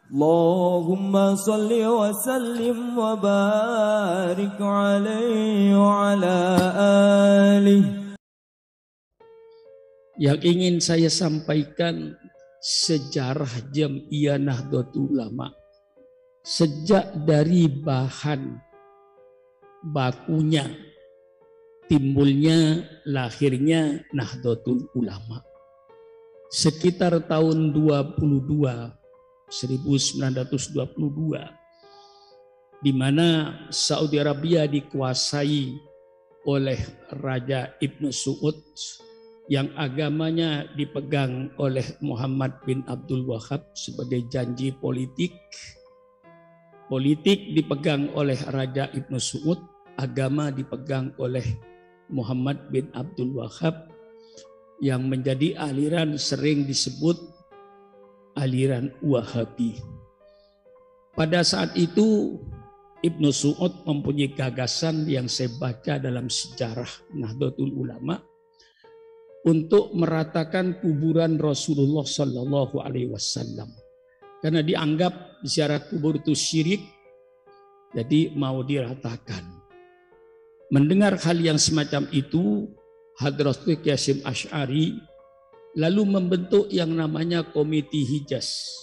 Allahumma salli wa sallim wa barik alaihi wa ala alihi. Yang ingin saya sampaikan sejarah Jam'iyah Nahdlatul Ulama. Sejak dari bahan bakunya, timbulnya, lahirnya Nahdlatul Ulama. Sekitar tahun 1922, di mana Saudi Arabia dikuasai oleh Raja Ibnu Saud yang agamanya dipegang oleh Muhammad bin Abdul Wahab sebagai janji politik. Politik dipegang oleh Raja Ibnu Saud, agama dipegang oleh Muhammad bin Abdul Wahab yang menjadi aliran sering disebut aliran Wahabi. Pada saat itu Ibnu Saud mempunyai gagasan yang saya baca dalam sejarah Nahdlatul Ulama untuk meratakan kuburan Rasulullah Sallallahu Alaihi Wasallam, karena dianggap ziarah kubur itu syirik, jadi mau diratakan. Mendengar hal yang semacam itu, Hadratul Qasim Asy'ari lalu membentuk yang namanya Komite Hijaz.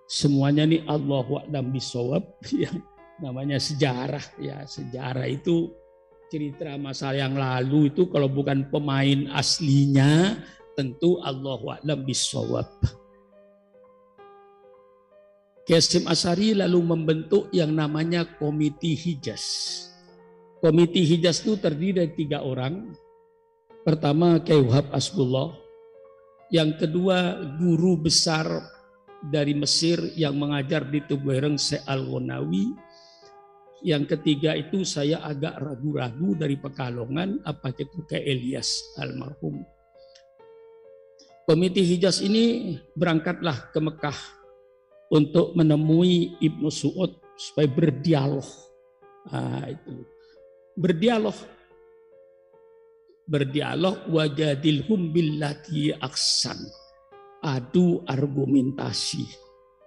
Semuanya ini Allahu a'lam bishawab, yang namanya sejarah. Ya, sejarah itu cerita masa yang lalu, itu kalau bukan pemain aslinya tentu Allahu a'lam bishawab. Qasim Asy'ari lalu membentuk yang namanya Komite Hijaz. Komite Hijaz itu terdiri dari 3 orang. Pertama Kyai Wahab Asbullah, yang kedua guru besar dari Mesir yang mengajar di Tubuireng Syekh Al-Ghonawi, yang ketiga itu saya agak ragu-ragu dari Pekalongan, apa itu Kyai Ilyas almarhum. Komite Hijaz ini berangkatlah ke Mekah untuk menemui Ibnu Saud supaya berdialog. Itu berdialog wajadilhum billati aksan, adu argumentasi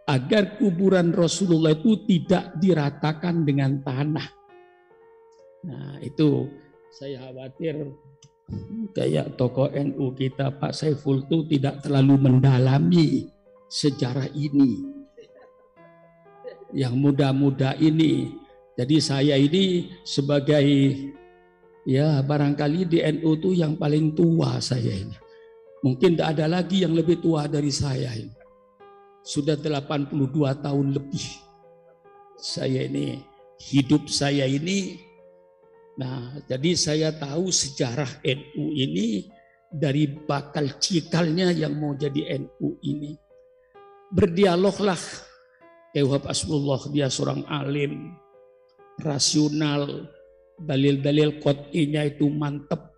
agar kuburan Rasulullah itu tidak diratakan dengan tanah. Nah, itu saya khawatir kayak tokoh NU kita Pak Saiful itu tidak terlalu mendalami sejarah ini, yang muda-muda ini. Jadi saya ini sebagai, ya barangkali di NU itu yang paling tua saya ini. Mungkin tidak ada lagi yang lebih tua dari saya ini. Sudah 82 tahun lebih. Saya ini, hidup saya ini. Nah, jadi saya tahu sejarah NU ini dari bakal cikalnya yang mau jadi NU ini. Berdialoglah Kyai Wahab Asbullah, dia seorang alim, rasional, dalil-dalil qot'inya itu mantap.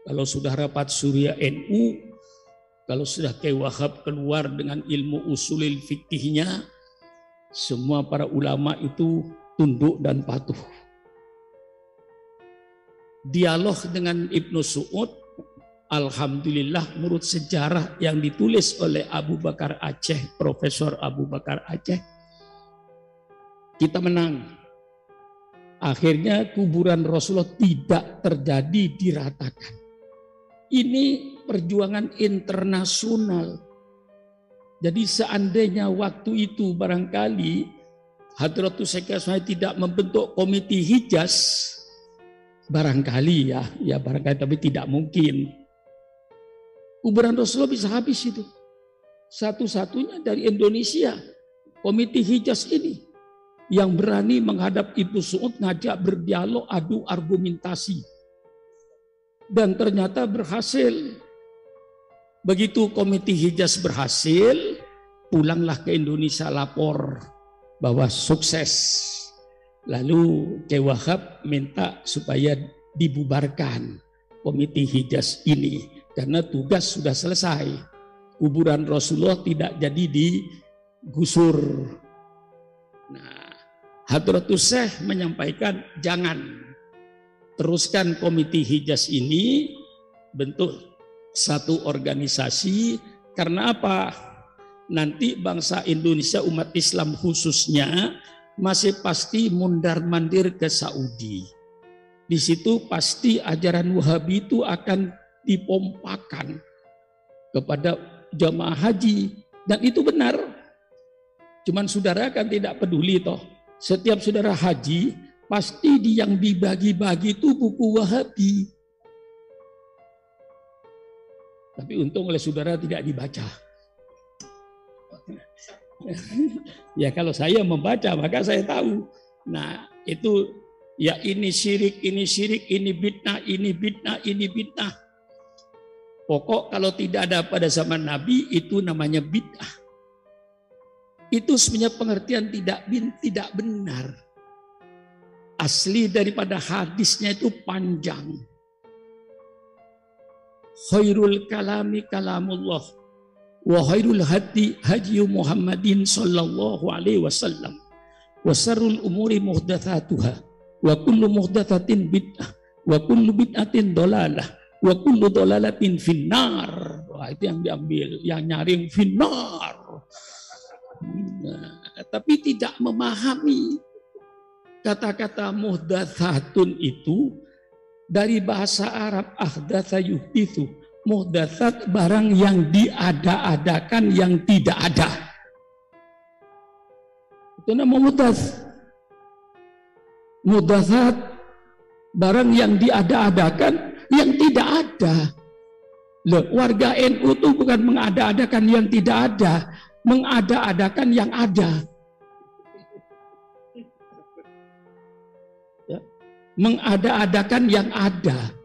Kalau sudah rapat surya NU, kalau sudah Kyai Wahab keluar dengan ilmu usulil fikihnya, semua para ulama itu tunduk dan patuh. Dialog dengan Ibnu Saud, alhamdulillah menurut sejarah yang ditulis oleh Abu Bakar Aceh, Profesor Abu Bakar Aceh, kita menang. Akhirnya kuburan Rasulullah tidak terjadi diratakan. Ini perjuangan internasional. Jadi seandainya waktu itu barangkali Hadratus Syekh Asma'i tidak membentuk Komite Hijaz, barangkali ya barangkali, tapi tidak mungkin. Kuburan Rasulullah bisa habis itu. Satu-satunya dari Indonesia Komite Hijaz ini yang berani menghadap Ibnu Saud, ngajak berdialog, adu argumentasi. Dan ternyata berhasil. Begitu Komite Hijaz berhasil, pulanglah ke Indonesia lapor bahwa sukses. Lalu Kyai Wahab minta supaya dibubarkan Komite Hijaz ini karena tugas sudah selesai. Kuburan Rasulullah tidak jadi digusur. Nah, Hadratus Syekh menyampaikan jangan, teruskan Komite Hijaz ini, bentuk satu organisasi. Karena apa? nanti bangsa Indonesia, umat Islam khususnya, masih pasti mundar-mandir ke Saudi. Di situ pasti ajaran Wahabi itu akan dipompakan kepada jamaah haji. Dan itu benar. Cuman saudara kan tidak peduli toh. Setiap saudara haji, pasti yang dibagi-bagi itu buku Wahabi. Tapi untung oleh saudara tidak dibaca. Ya kalau saya membaca maka saya tahu. Nah itu ya ini syirik, ini bid'ah, ini bid'ah, ini bid'ah. Pokok kalau tidak ada pada zaman Nabi itu namanya bid'ah. Itu sebenarnya pengertian tidak benar. Asli daripada hadisnya itu panjang. Khairul kalami kalamullah wa khairul hadi Muhammadin sallallahu alaihi wasallam wa syarrul umuri muhdatsatuha wa kullu muhdatsatin bid'ah wa kullu bid'atin dhalalah wa kullu dhalalatin finnar. Wah, itu yang diambil, yang nyaring finnar. Nah, tapi tidak memahami kata-kata muhdatsatun itu dari bahasa Arab ahdatsa yuhditsu. Muhdatsat barang yang diada-adakan yang tidak ada. Itu nama muhdatsat. Muhdatsat barang yang diada-adakan yang tidak ada. Loh, warga NU itu bukan mengada-adakan yang tidak ada, mengada-adakan yang ada. Mengada-adakan yang ada,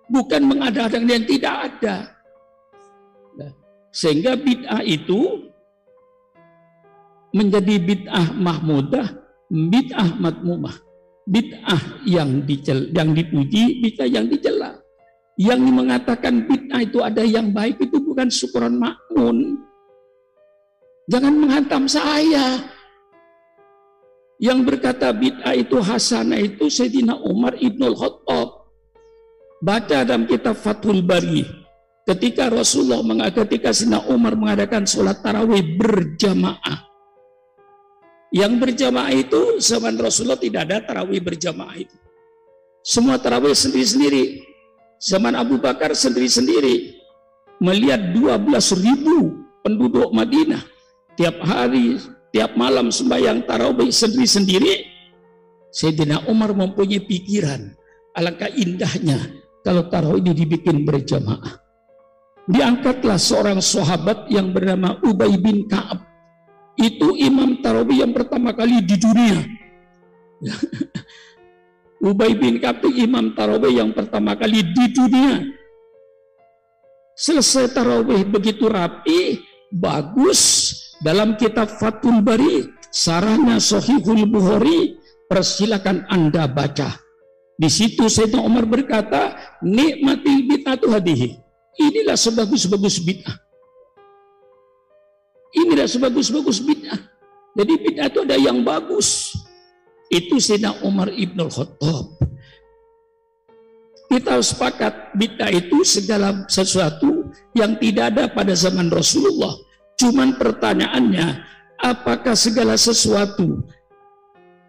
bukan mengada-adakan yang tidak ada. Sehingga bid'ah itu menjadi bid'ah mahmudah, bid'ah madmumah, bid'ah yang dipuji, bid'ah yang dicela. Yang mengatakan bid'ah itu ada yang baik itu bukan Syukron Makmun. Jangan menghantam saya. Yang berkata bid'ah itu hasanah itu Sayyidina Umar Ibnul Khattab. Baca dalam kitab Fathul Bari. Ketika Sayyidina Umar mengadakan sholat tarawih berjamaah. Yang berjamaah itu zaman Rasulullah tidak ada tarawih berjamaah itu. Semua tarawih sendiri-sendiri. Zaman Abu Bakar sendiri-sendiri. Melihat 12.000 penduduk Madinah. Tiap hari, tiap malam sembahyang tarawih sendiri-sendiri, Sayyidina Umar mempunyai pikiran, alangkah indahnya kalau tarawih ini dibikin berjamaah. Diangkatlah seorang sahabat yang bernama Ubay bin Ka'ab. Itu imam tarawih yang pertama kali di dunia. Ubay bin Ka'ab itu imam tarawih yang pertama kali di dunia. Selesai tarawih begitu rapi, bagus. Dalam kitab Fathul Bari, sarahnya Sahihul Bukhari, persilakan Anda baca. Di situ Sayyidina Umar berkata, nikmatil bid'atu hadihi. Inilah sebagus-bagus bid'ah. Inilah sebagus-bagus bid'ah. Jadi bid'ah itu ada yang bagus. Itu Sayyidina Umar Ibnul Khattab. Kita harus sepakat, bid'ah itu segala sesuatu yang tidak ada pada zaman Rasulullah. Cuman pertanyaannya, apakah segala sesuatu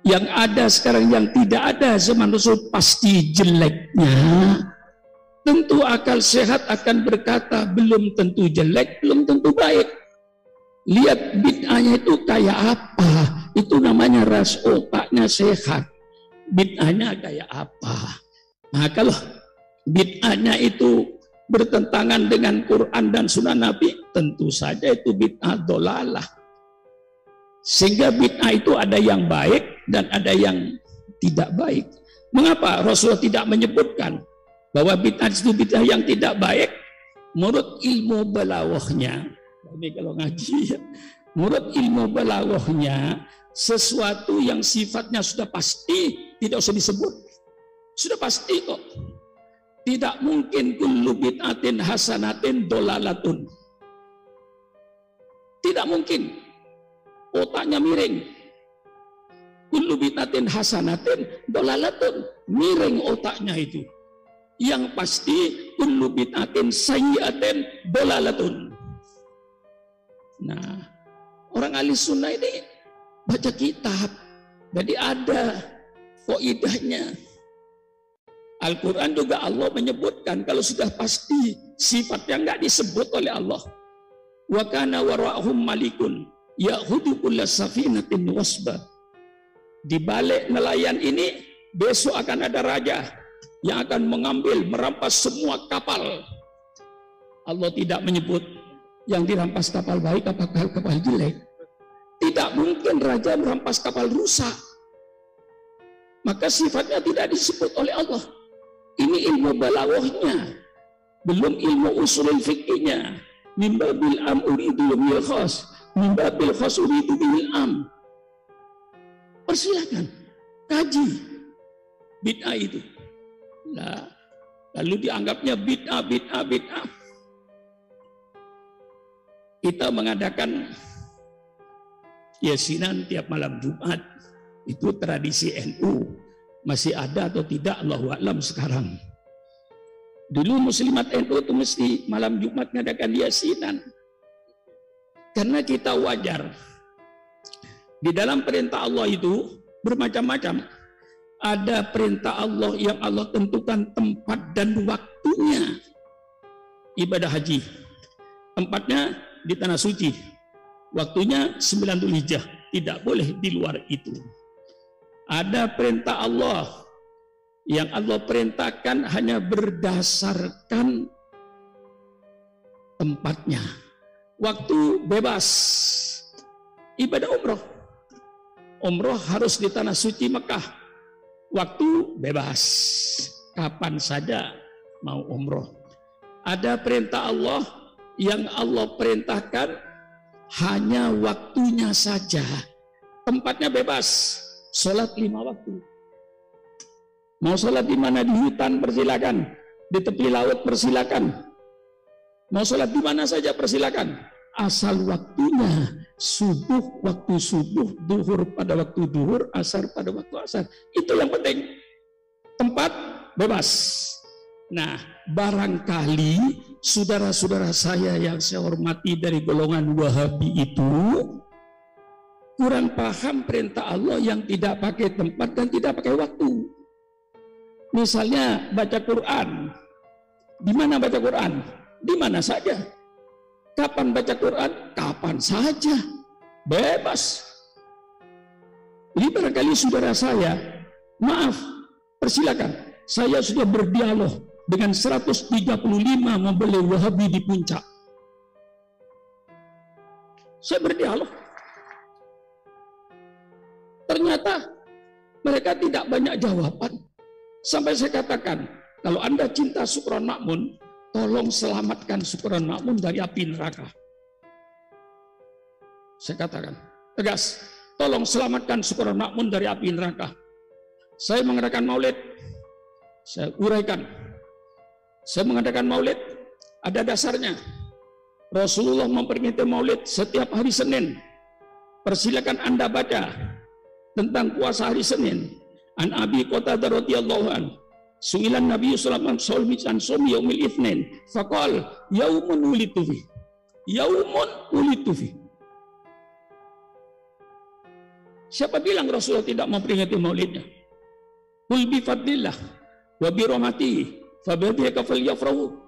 yang ada sekarang yang tidak ada zaman Rasul pasti jeleknya? Tentu akal sehat akan berkata belum tentu jelek, belum tentu baik. Lihat bid'ahnya itu kayak apa? Itu namanya ras otaknya sehat. Bid'ahnya kayak apa? Nah kalau bid'ahnya itu bertentangan dengan Quran dan Sunnah Nabi, tentu saja itu bid'ah dolalah. Sehingga bid'ah itu ada yang baik dan ada yang tidak baik. Mengapa Rasulullah tidak menyebutkan bahwa bid'ah itu bid'ah yang tidak baik? Menurut ilmu balaghahnya, ini kalau ngaji ya, menurut ilmu balaghahnya, sesuatu yang sifatnya sudah pasti tidak usah disebut. Sudah pasti kok. Tidak mungkin kullu bid'atin hasanatin dolalatun. Tidak mungkin. Otaknya miring. Kullu bid'atin hasanatin dolalatun. Miring otaknya itu. Yang pasti kullu bid'atin sayyi'atin dolalatun. Nah, orang ahli sunnah ini baca kitab, jadi ada kaidahnya. Al-Quran juga Allah menyebutkan kalau sudah pasti sifat yang nggak disebut oleh Allah. Wa kana wara'hum malikun ya'khudhu kulla safinatin wasba. Di balik nelayan ini besok akan ada raja yang akan mengambil, merampas semua kapal. Allah tidak menyebut yang dirampas kapal baik apakah kapal jelek. Tidak mungkin raja merampas kapal rusak. Maka sifatnya tidak disebut oleh Allah. Ini ilmu balaghahnya, belum ilmu usulul fikihnya. Min babil am uridu bil khas, min babil khas uridu bil am. Persilakan kaji bid'ah itu. Nah, lalu dianggapnya bid'ah. Kita mengadakan yasinan tiap malam Jumat. Itu tradisi NU. Masih ada atau tidak Allahu a'lam sekarang. Dulu muslimat NU itu mesti malam Jumat mengadakan yasinan. Karena kita wajar. Di dalam perintah Allah itu bermacam-macam. Ada perintah Allah yang Allah tentukan tempat dan waktunya. Ibadah haji. Tempatnya di tanah suci. Waktunya 9 Dzulhijjah. Tidak boleh di luar itu. Ada perintah Allah yang Allah perintahkan hanya berdasarkan tempatnya. Waktu bebas. Ibadah umroh. Umroh harus di tanah suci Mekah. Waktu bebas. Kapan saja mau umroh. Ada perintah Allah yang Allah perintahkan hanya waktunya saja. Tempatnya bebas. Sholat 5 waktu. Mau sholat di mana? Di hutan persilakan, di tepi laut persilakan, mau sholat di mana saja persilakan, asal waktunya subuh waktu subuh, duhur pada waktu duhur, asar pada waktu asar. Itu yang penting. Tempat bebas. Nah, barangkali saudara-saudara saya yang saya hormati dari golongan Wahabi itu kurang paham perintah Allah yang tidak pakai tempat dan tidak pakai waktu. Misalnya baca Quran. Di mana baca Quran? Di mana saja. Kapan baca Quran? Kapan saja. Bebas. Jadi barangkali saudara saya, maaf, persilakan. Saya sudah berdialog dengan 135 membeli Wahabi di puncak. Saya berdialog. Ternyata mereka tidak banyak jawaban. Sampai saya katakan, kalau Anda cinta Sukron Makmun, tolong selamatkan Sukron Makmun dari api neraka. Saya katakan, tegas, tolong selamatkan Sukron Makmun dari api neraka. Saya mengadakan maulid, saya uraikan. Saya mengadakan maulid, ada dasarnya. Rasulullah memperingati maulid setiap hari Senin. Persilakan Anda baca tentang puasa hari Senin. An Abi Qatadah radhiyallahu anhu, su'ilan Nabi sallallahu alaihi wasallam an shaumi yaumil itsnin, faqal yaumun wulidtu fi. Yaumun wulidtu fi. Siapa bilang Rasulullah tidak memperingati maulidnya? Qul bi fadlillah wa bi rahmatihi fa bidzalika falyafrahu.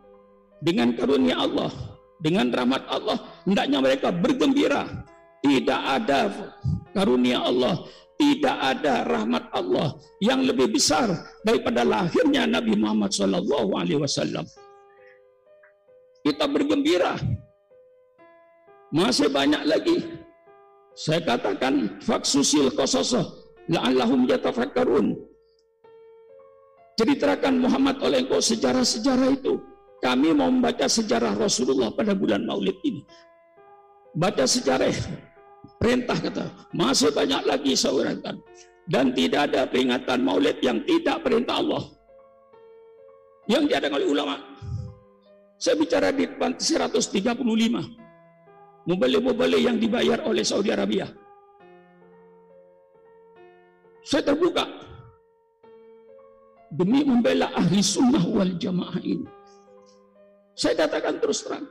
Dengan karunia Allah, dengan rahmat Allah, hendaknya mereka bergembira. Tidak ada karunia Allah, tidak ada rahmat Allah yang lebih besar daripada lahirnya Nabi Muhammad SAW. Kita bergembira. Masih banyak lagi. Saya katakan faksusil qasasah la'allahum yatafakkarun. Ceritakan Muhammad oleh engkau sejarah-sejarah itu. Kami mau membaca sejarah Rasulullah pada bulan Maulid ini. Baca sejarah. Perintah kata, masih banyak lagi saya uraikan. Dan tidak ada peringatan maulid yang tidak perintah Allah. Yang diadakan oleh ulama. Saya bicara di 135. Mubalik-mubalik yang dibayar oleh Saudi Arabia. Saya terbuka. Demi membela ahli sunnah wal jamaah ini. Saya katakan terus terang.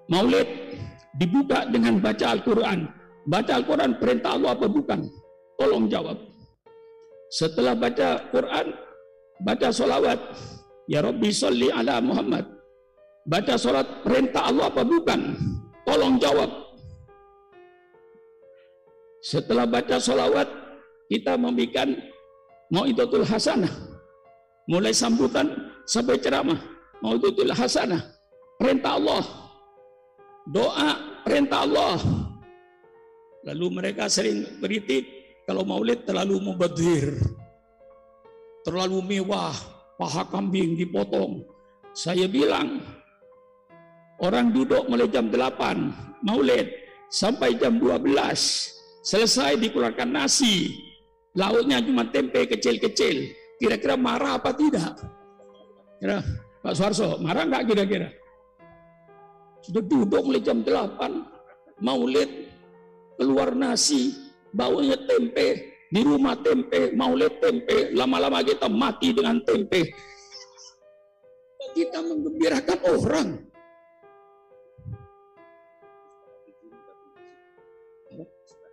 Maulid dibuka dengan baca Al-Quran. Baca Al-Quran perintah Allah apa bukan? Tolong jawab. Setelah baca Quran, baca sholawat. Ya Rabbi sholli ala Muhammad. Baca sholat perintah Allah apa bukan? Tolong jawab. Setelah baca sholawat, kita membikin Mau'idatul Hasanah. Mulai sambutan sampai ceramah. Mau'idatul Hasanah. Perintah Allah. Doa perintah Allah. Lalu mereka sering kritik kalau maulid terlalu mubadzir, terlalu mewah, paha kambing dipotong. Saya bilang, orang duduk mulai jam 8 maulid sampai jam 12, selesai dikeluarkan nasi, lauknya cuma tempe kecil-kecil. Kira-kira marah apa tidak? Kira Pak Suharso, marah nggak kira-kira? Sudah duduk mulai jam 8 maulid, keluar nasi, baunya tempe, di rumah tempe, maulid tempe, lama-lama kita mati dengan tempe. Kita menggembirakan orang.